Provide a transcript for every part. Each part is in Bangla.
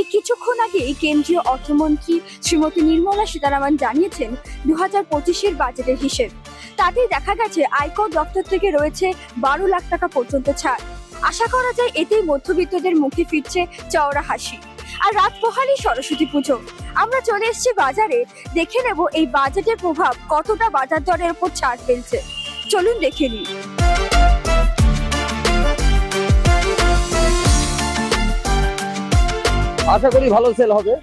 এই কিছুক্ষণ আগে কেন্দ্রীয় অর্থমন্ত্রী শ্রীমতী নির্মলা সীতারামন জানিয়েছেন 2025-এর বাজেটের হিসেব। তাতেই দেখা গেছে আয়কর দপ্তর থেকে রয়েছে 12 লাখ টাকা পর্যন্ত ছাড়। আশা করা যায় এতেই মধ্যবিত্তদের মুখে ফিরছে চওড়া হাসি। আর রাত পোহালেই সরস্বতী পুজো। আমরা চলে এসেছি বাজারে, দেখে নেব এই বাজেটের প্রভাব কতটা বাজার দরের উপর ছাড় ফেলছে। চলুন দেখে নিই। আশা করি ভালো সেল হবে।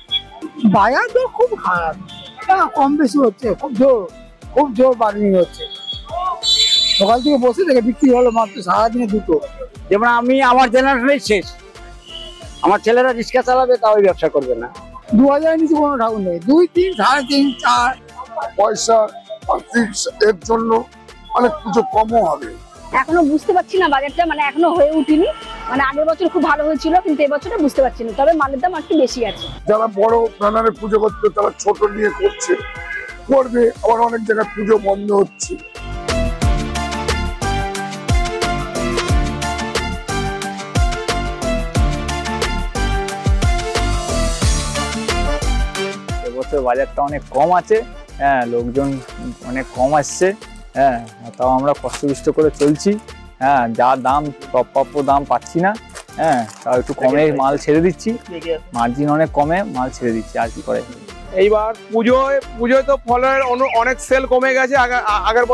বাজার তো খুব খারাপ, কম বেশি হচ্ছে, খুব জোর বার্গেনিং হচ্ছে। সকাল থেকে বসে থেকে বিক্রি হলো মাত্র সারাদিনে দুটো। যেমন আমি আমার জেনারেশনের শেষ, আমার ছেলেরা রিক্সা চালাবে তাও ব্যবসা করবে না। 2000 নিচে কোনো ঠাকুর নেই, 2, 3, 3.5, 4 পয়সা এর জন্য অনেক পুজো কমও হবে। এখনো বুঝতে পারছি না বাজারটা, মানে এখনো হয়ে উঠিনি। মানে আগের বছর খুব ভালো হয়েছিল, কিন্তু এবছরটা বুঝতে পারছি না। তবে মালের দাম একটু বেশি আছে। যারা বড় ব্যানারে পুজো করছে তারা ছোট নিয়ে করবে, আবার অনেক জায়গায় পুজো বন্ধ হচ্ছে। এবছর বাজারটা অনেক কম আছে, হ্যাঁ, লোকজন অনেক কম আসছে, হ্যাঁ, তাও আমরা কষ্টবিষ্ট করে চলছি, হ্যাঁ, যা দাম প্রাপ্য দাম পাচ্ছি না, হ্যাঁ, তাও একটু কমে মাল ছেড়ে দিচ্ছি, মার্জিন অনেক কমে মাল ছেড়ে দিচ্ছি, আর কি করে। এইবার পুজোয় তো ফলের অনেক সেল কমে গেছে, আগের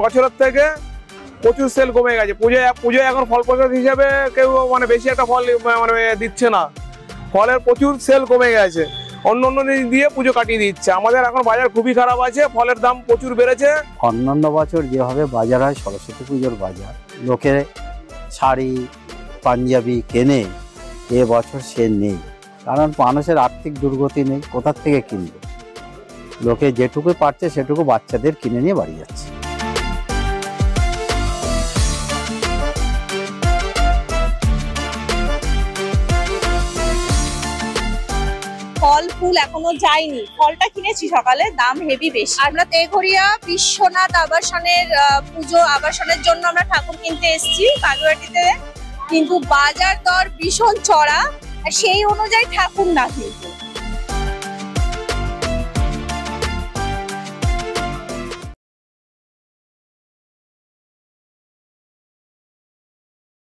বছরের থেকে প্রচুর সেল কমে গেছে। পুজোয় এখন ফল প্রসাদ হিসেবে কেউ মানে বেশি একটা ফল মানে দিচ্ছে না, ফলের প্রচুর সেল কমে গেছে, অন্য দিন দিয়ে পুজো কাটিয়ে দিচ্ছে। আমাদের এখন বাজার খুবই খারাপ আছে, ফলের দাম প্রচুর বেড়েছে। অন্যান্য বছর যেভাবে বাজার হয় সরস্বতী পুজোর বাজার, লোকে শাড়ি পাঞ্জাবি কেনে, এবছর সে নেই। কারণ মানুষের আর্থিক দুর্গতি নেই, কোথার থেকে কিনবে? লোকে যেটুকু পারছে সেটুকু বাচ্চাদের কিনে নিয়ে বাড়ি যাচ্ছে। ফল ফুল এখনো যায়নি, ফলটা কিনেছি সকালে, দাম হেভি বেশি। আমরা তেঘরিয়া বিশ্বনাথ আবাসনের পুজো আবাসনের জন্য আমরা ঠাকুর কিনতে এসেছি কালুয়াটিতে, কিন্তু বাজার দর ভীষণ চড়া, সেই অনুযায়ী ঠাকুর না কিন্তু